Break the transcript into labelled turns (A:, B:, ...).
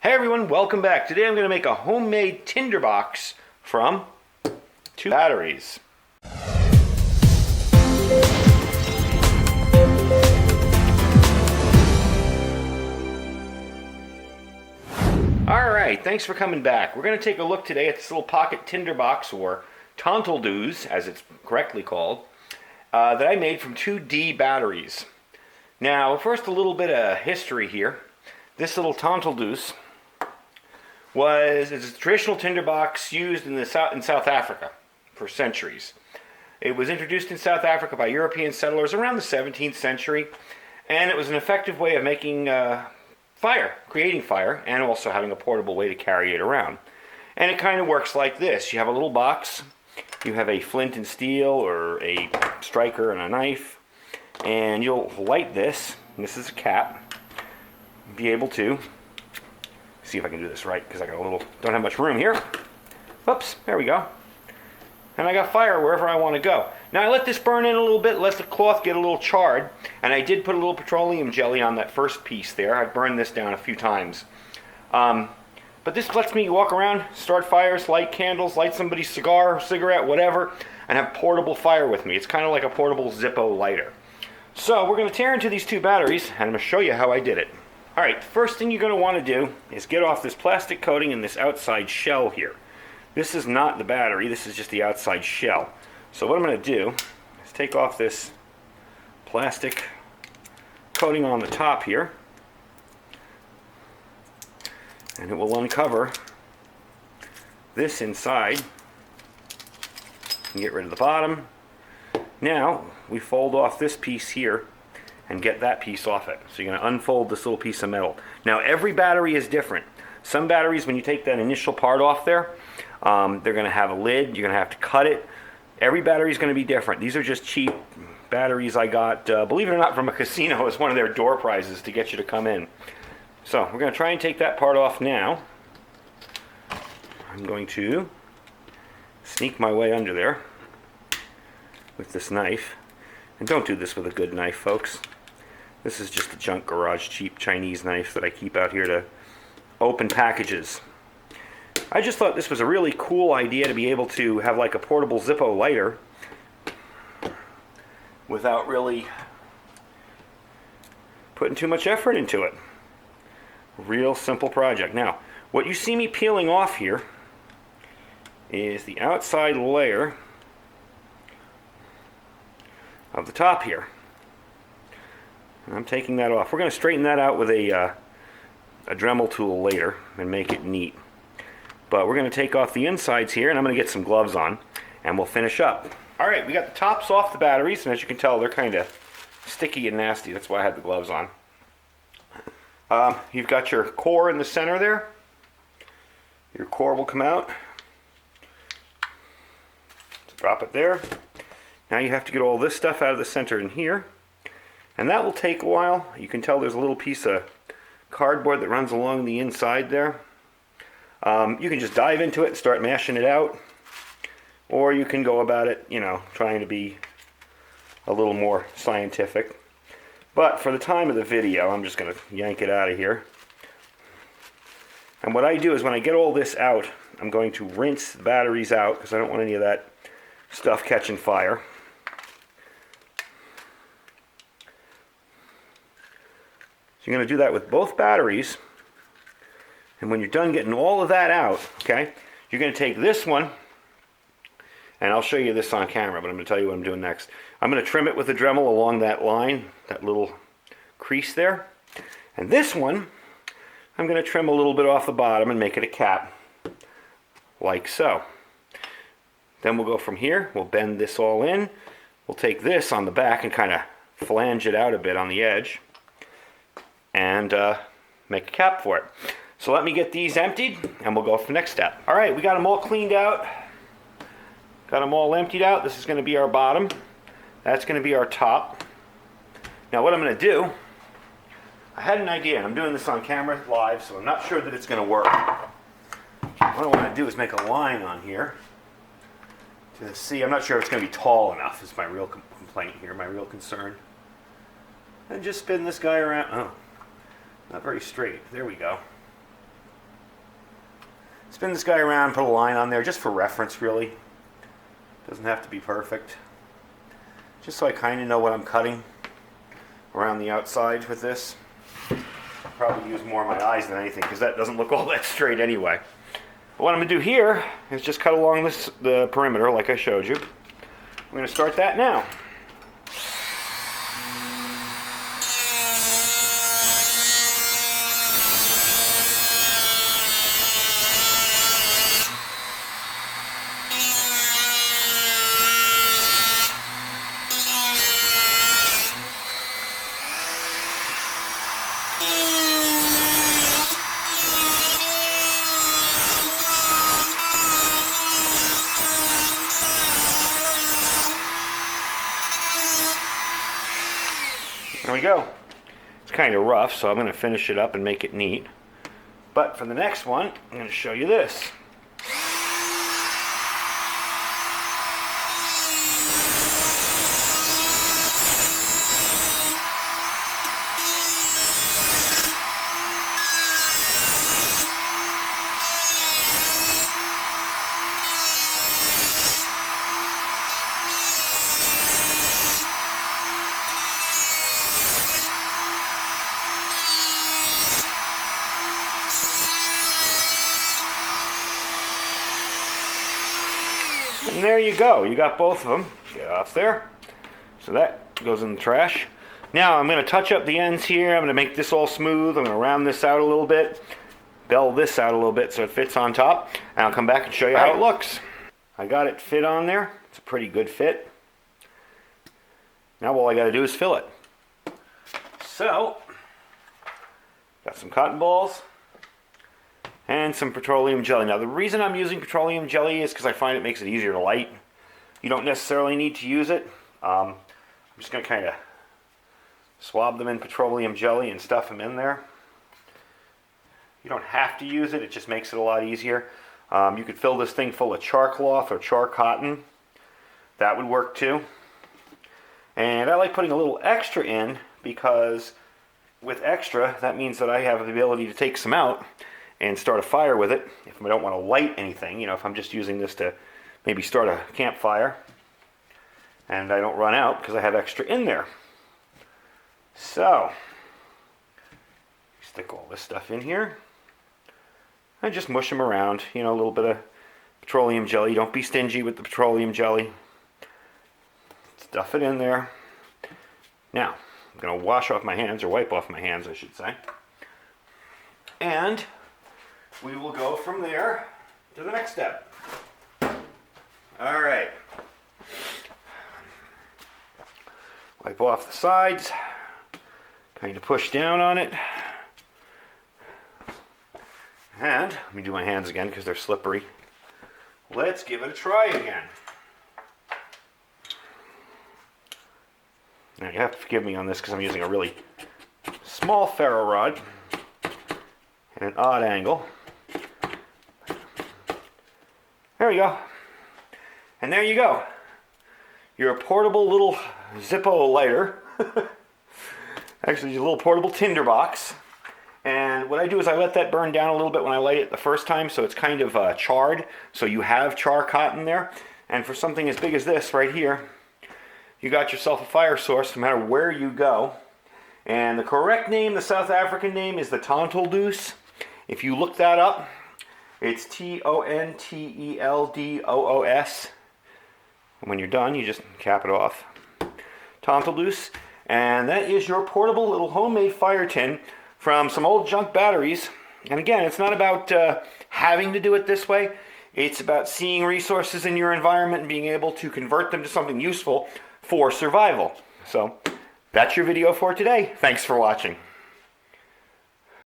A: Hey everyone, welcome back. Today I'm going to make a homemade tinderbox from 2 batteries. Alright, thanks for coming back. We're going to take a look today at this little pocket tinderbox, or tonteldoos as it's correctly called, that I made from 2D batteries. Now, first a little bit of history here. This little tonteldoos is a traditional tinderbox used in South Africa for centuries. It was introduced in South Africa by European settlers around the 17th century, and it was an effective way of making creating fire, and also having a portable way to carry it around. And it kind of works like this. You have a little box, you have a flint and steel, or a striker and a knife, and you'll light this, and this is a cap, be able to see if I can do this right, because I don't have much room here. Whoops, there we go. And I got fire wherever I want to go. Now I let this burn in a little bit, let the cloth get a little charred, and I did put a little petroleum jelly on that first piece there. I burned this down a few times. But this lets me walk around, start fires, light candles, light somebody's cigar, cigarette, whatever, and have portable fire with me. It's kind of like a portable Zippo lighter. So we're going to tear into these 2 batteries, and I'm going to show you how I did it. Alright, the first thing you're going to want to do is get off this plastic coating and this outside shell here. This is not the battery, this is just the outside shell. So what I'm going to do is take off this plastic coating on the top here, and it will uncover this inside and get rid of the bottom. Now we fold off this piece here and get that piece off it. So you're going to unfold this little piece of metal. Now every battery is different. Some batteries, when you take that initial part off there, they're going to have a lid. You're going to have to cut it. Every battery is going to be different. These are just cheap batteries I got, believe it or not, from a casino as one of their door prizes to get you to come in. So we're going to try and take that part off now. I'm going to sneak my way under there with this knife. And don't do this with a good knife, folks. This is just a junk garage cheap Chinese knife that I keep out here to open packages. I just thought this was a really cool idea to be able to have like a portable Zippo lighter without really putting too much effort into it. Real simple project. Now, what you see me peeling off here is the outside layer of the top here. I'm taking that off. We're going to straighten that out with a Dremel tool later and make it neat. But we're going to take off the insides here, and I'm going to get some gloves on, and we'll finish up. Alright, we got the tops off the batteries, and as you can tell, they're kind of sticky and nasty. That's why I had the gloves on. You've got your core in the center there. Your core will come out. Just drop it there. Now you have to get all this stuff out of the center in here. And that will take a while. You can tell there's a little piece of cardboard that runs along the inside there. You can just dive into it and start mashing it out. Or you can go about it, trying to be a little more scientific. But for the time of the video, I'm just going to yank it out of here. And what I do is when I get all this out, I'm going to rinse the batteries out because I don't want any of that stuff catching fire. So you're going to do that with both batteries. And when you're done getting all of that out, okay, you're going to take this one, and I'll show you this on camera, but I'm going to tell you what I'm doing next. I'm going to trim it with a Dremel along that line, that little crease there. And this one, I'm going to trim a little bit off the bottom and make it a cap, like so. Then we'll go from here, we'll bend this all in, we'll take this on the back and kind of flange it out a bit on the edge, and make a cap for it. So let me get these emptied, and we'll go for the next step. Alright, we got them all cleaned out. Got them all emptied out. This is going to be our bottom. That's going to be our top. Now what I'm going to do, I had an idea, and I'm doing this on camera live, so I'm not sure that it's going to work. What I want to do is make a line on here to see. I'm not sure if it's going to be tall enough is my real complaint here, my real concern. And just spin this guy around. Oh, not very straight. There we go. spin this guy around, put a line on there just for reference, really. Doesn't have to be perfect. Just so I kind of know what I'm cutting around the outside with this. I'll probably use more of my eyes than anything because that doesn't look all that straight anyway. But what I'm going to do here is just cut along the perimeter like I showed you. I'm going to start that now. There we go. It's kind of rough, so I'm going to finish it up and make it neat. But for the next one, I'm going to show you this. And there you go. You got both of them. Get off there. So that goes in the trash. Now I'm going to touch up the ends here. I'm going to make this all smooth. I'm going to round this out a little bit. Bell this out a little bit so it fits on top. And I'll come back and show you how it looks. I got it fit on there. It's a pretty good fit. Now all I got to do is fill it. So, got some cotton balls and some petroleum jelly. Now the reason I'm using petroleum jelly is because I find it makes it easier to light. You don't necessarily need to use it. I'm just going to kind of swab them in petroleum jelly and stuff them in there. You don't have to use it, it just makes it a lot easier. You could fill this thing full of char cloth or char cotton. That would work too. And I like putting a little extra in because with extra, that means that I have the ability to take some out and start a fire with it if I don't want to light anything. You know, if I'm just using this to maybe start a campfire and I don't run out because I have extra in there. So, stick all this stuff in here and just mush them around. You know, a little bit of petroleum jelly. Don't be stingy with the petroleum jelly. Stuff it in there. Now, I'm going to wash off my hands, or wipe off my hands, I should say. And we will go from there to the next step. All right. Wipe off the sides. Kind of push down on it. And let me do my hands again because they're slippery. Let's give it a try again. Now you have to forgive me on this because I'm using a really small ferro rod at an odd angle. There we go. And there you go. Your portable little Zippo lighter. Actually, a little portable tinderbox. And what I do is I let that burn down a little bit when I light it the first time, so it's kind of charred. So you have char cotton there. And for something as big as this right here, you got yourself a fire source no matter where you go. And the correct name, the South African name, is the tonteldoos. If you look that up, it's Tonteldoos. And when you're done, you just cap it off. Tonteldoos. And that is your portable little homemade fire tin from some old junk batteries. And again, it's not about having to do it this way. It's about seeing resources in your environment and being able to convert them to something useful for survival. So that's your video for today. Thanks for watching.